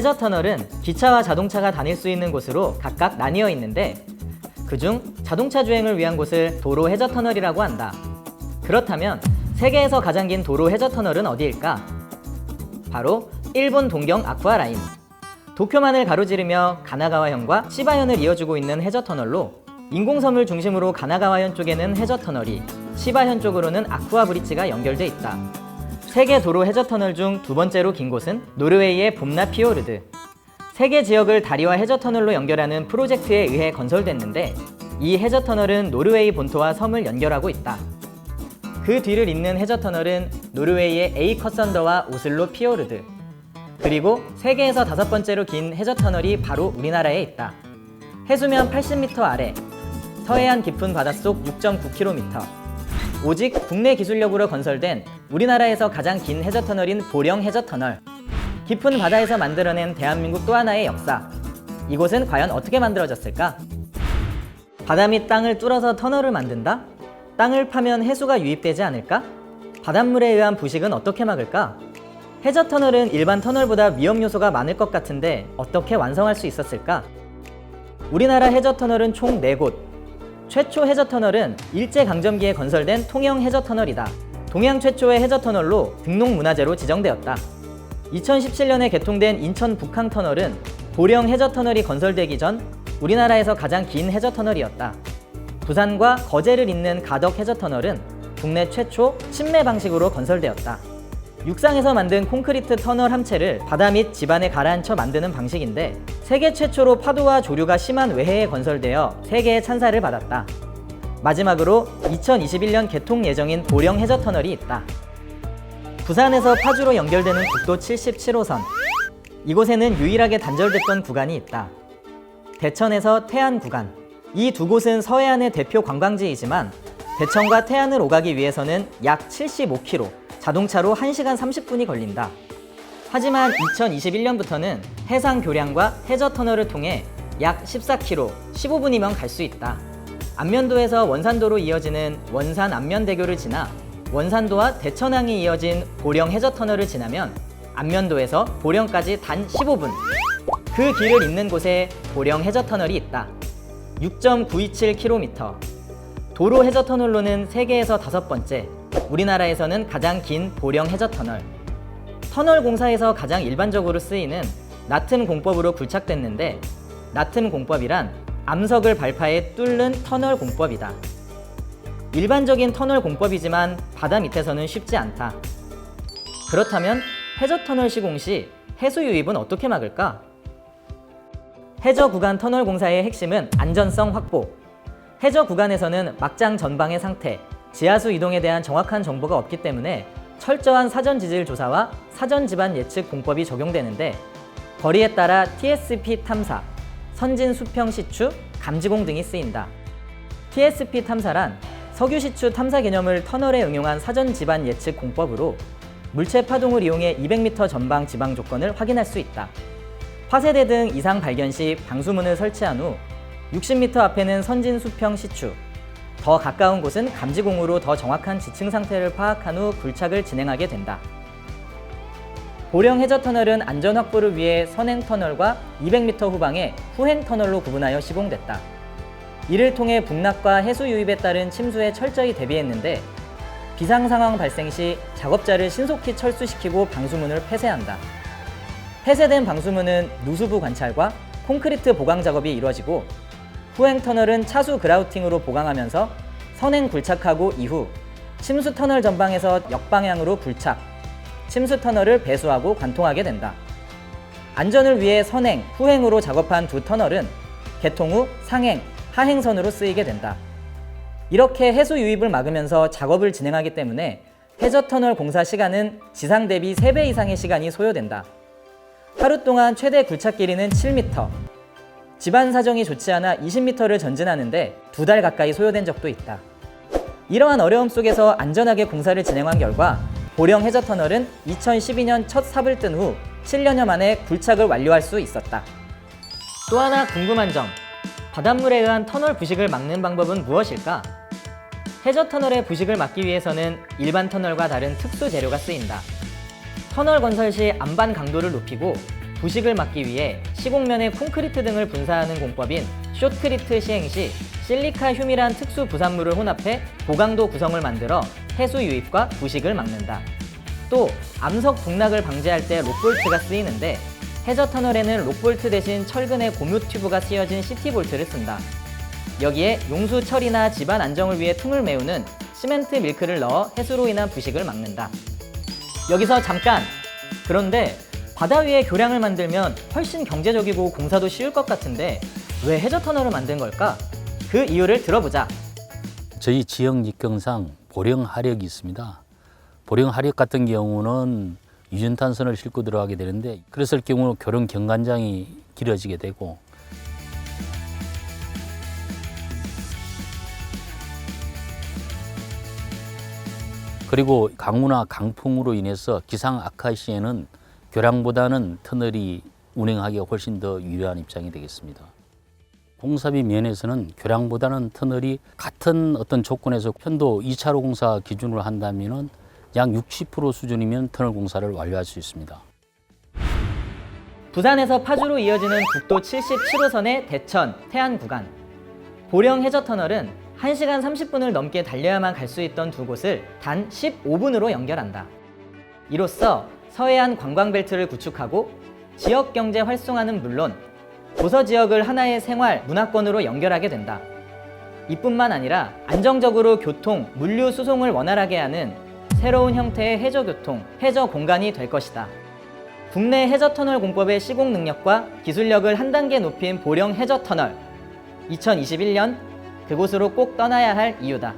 해저터널은 기차와 자동차가 다닐 수 있는 곳으로 각각 나뉘어 있는데 그중 자동차 주행을 위한 곳을 도로 해저터널이라고 한다. 그렇다면 세계에서 가장 긴 도로 해저터널은 어디일까? 바로 일본 동경 아쿠아라인. 도쿄만을 가로지르며 가나가와현과 시바현을 이어주고 있는 해저터널로 인공섬을 중심으로 가나가와현 쪽에는 해저터널이, 시바현 쪽으로는 아쿠아브리지가 연결돼 있다. 세계 도로 해저터널 중 두 번째로 긴 곳은 노르웨이의 봄나피오르드. 세계 지역을 다리와 해저터널로 연결하는 프로젝트에 의해 건설됐는데 이 해저터널은 노르웨이 본토와 섬을 연결하고 있다. 그 뒤를 잇는 해저터널은 노르웨이의 에이커선더와 오슬로 피오르드. 그리고 세계에서 다섯 번째로 긴 해저터널이 바로 우리나라에 있다. 해수면 80m 아래, 서해안 깊은 바닷속 6.9km. 오직 국내 기술력으로 건설된 우리나라에서 가장 긴 해저터널인 보령 해저터널. 깊은 바다에서 만들어낸 대한민국 또 하나의 역사. 이곳은 과연 어떻게 만들어졌을까? 바다 및 땅을 뚫어서 터널을 만든다? 땅을 파면 해수가 유입되지 않을까? 바닷물에 의한 부식은 어떻게 막을까? 해저터널은 일반 터널보다 위험 요소가 많을 것 같은데 어떻게 완성할 수 있었을까? 우리나라 해저터널은 총 4곳. 최초 해저터널은 일제강점기에 건설된 통영 해저터널이다. 동양 최초의 해저터널로 등록문화재로 지정되었다. 2017년에 개통된 인천 북항터널은 보령 해저터널이 건설되기 전 우리나라에서 가장 긴 해저터널이었다. 부산과 거제를 잇는 가덕 해저터널은 국내 최초 침매 방식으로 건설되었다. 육상에서 만든 콘크리트 터널 함체를 바다 및 지반에 가라앉혀 만드는 방식인데 세계 최초로 파도와 조류가 심한 외해에 건설되어 세계의 찬사를 받았다. 마지막으로 2021년 개통 예정인 보령 해저터널이 있다. 부산에서 파주로 연결되는 국도 77호선. 이곳에는 유일하게 단절됐던 구간이 있다. 대천에서 태안 구간. 이 두 곳은 서해안의 대표 관광지이지만 대천과 태안을 오가기 위해서는 약 75km, 자동차로 1시간 30분이 걸린다. 하지만 2021년부터는 해상 교량과 해저터널을 통해 약 14km, 15분이면 갈 수 있다. 안면도에서 원산도로 이어지는 원산 안면대교를 지나 원산도와 대천항이 이어진 보령 해저터널을 지나면 안면도에서 보령까지 단 15분. 그 길을 잇는 곳에 보령 해저터널이 있다. 6.927km. 도로 해저터널로는 세계에서 5번째, 우리나라에서는 가장 긴 보령 해저터널. 터널 공사에서 가장 일반적으로 쓰이는 나튼 공법으로 굴착됐는데 나튼 공법이란 암석을 발파해 뚫는 터널 공법이다. 일반적인 터널 공법이지만 바다 밑에서는 쉽지 않다. 그렇다면 해저터널 시공 시 해수 유입은 어떻게 막을까? 해저 구간 터널 공사의 핵심은 안전성 확보. 해저 구간에서는 막장 전방의 상태, 지하수 이동에 대한 정확한 정보가 없기 때문에 철저한 사전 지질 조사와 사전 지반 예측 공법이 적용되는데 거리에 따라 TSP 탐사, 선진 수평 시추, 감지공 등이 쓰인다. TSP 탐사란 석유 시추 탐사 개념을 터널에 응용한 사전 지반 예측 공법으로 물체 파동을 이용해 200m 전방 지방 조건을 확인할 수 있다. 화세대 등 이상 발견 시 방수문을 설치한 후 60m 앞에는 선진 수평 시추, 더 가까운 곳은 감지공으로 더 정확한 지층 상태를 파악한 후 굴착을 진행하게 된다. 보령 해저터널은 안전 확보를 위해 선행터널과 200m 후방에 후행터널로 구분하여 시공됐다. 이를 통해 북락과 해수 유입에 따른 침수에 철저히 대비했는데 비상 상황 발생 시 작업자를 신속히 철수시키고 방수문을 폐쇄한다. 폐쇄된 방수문은 누수부 관찰과 콘크리트 보강 작업이 이루어지고 후행터널은 차수 그라우팅으로 보강하면서 선행 굴착하고 이후 침수터널 전방에서 역방향으로 굴착, 침수터널을 배수하고 관통하게 된다. 안전을 위해 선행, 후행으로 작업한 두 터널은 개통 후 상행, 하행선으로 쓰이게 된다. 이렇게 해수 유입을 막으면서 작업을 진행하기 때문에 해저터널 공사 시간은 지상 대비 3배 이상의 시간이 소요된다. 하루 동안 최대 굴착 길이는 7m, 지반 사정이 좋지 않아 20m를 전진하는데 2달 가까이 소요된 적도 있다. 이러한 어려움 속에서 안전하게 공사를 진행한 결과 보령 해저터널은 2012년 첫 삽을 뜬 후 7년여 만에 굴착을 완료할 수 있었다. 또 하나 궁금한 점, 바닷물에 의한 터널 부식을 막는 방법은 무엇일까? 해저터널의 부식을 막기 위해서는 일반 터널과 다른 특수 재료가 쓰인다. 터널 건설 시 안반 강도를 높이고 부식을 막기 위해 시공면에 콘크리트 등을 분사하는 공법인 숏크리트 시행 시 실리카 휴밀한 특수 부산물을 혼합해 고강도 구성을 만들어 해수 유입과 부식을 막는다. 또 암석 북락을 방지할 때 록볼트가 쓰이는데 해저 터널에는 록볼트 대신 철근의 고무 튜브가 씌어진 시티볼트를 쓴다. 여기에 용수 처리나 집안 안정을 위해 틈을 메우는 시멘트 밀크를 넣어 해수로 인한 부식을 막는다. 여기서 잠깐! 그런데 바다 위에 교량을 만들면 훨씬 경제적이고 공사도 쉬울 것 같은데 왜 해저 터널을 만든 걸까? 그 이유를 들어보자. 저희 지역 입경상 보령 하력이 있습니다. 보령 하력 같은 경우는 유전탄선을 싣고 들어가게 되는데 그랬을 경우 교량 경관장이 길어지게 되고 그리고 강우나 강풍으로 인해서 기상 악화 시에는 교량보다는 터널이 운행하기가 훨씬 더 유리한 입장이 되겠습니다. 공사비 면에서는 교량보다는 터널이 같은 어떤 조건에서 편도 2차로 공사 기준으로 한다면 약 60% 수준이면 터널 공사를 완료할 수 있습니다. 부산에서 파주로 이어지는 국도 77호선의 대천, 태안 구간. 보령 해저 터널은 1시간 30분을 넘게 달려야만 갈 수 있던 두 곳을 단 15분으로 연결한다. 이로써 서해안 관광벨트를 구축하고 지역 경제 활성화는 물론 도서 지역을 하나의 생활, 문화권으로 연결하게 된다. 이뿐만 아니라 안정적으로 교통, 물류 수송을 원활하게 하는 새로운 형태의 해저교통, 해저공간이 될 것이다. 국내 해저터널 공법의 시공 능력과 기술력을 한 단계 높인 보령 해저터널. 2021년 그곳으로 꼭 떠나야 할 이유다.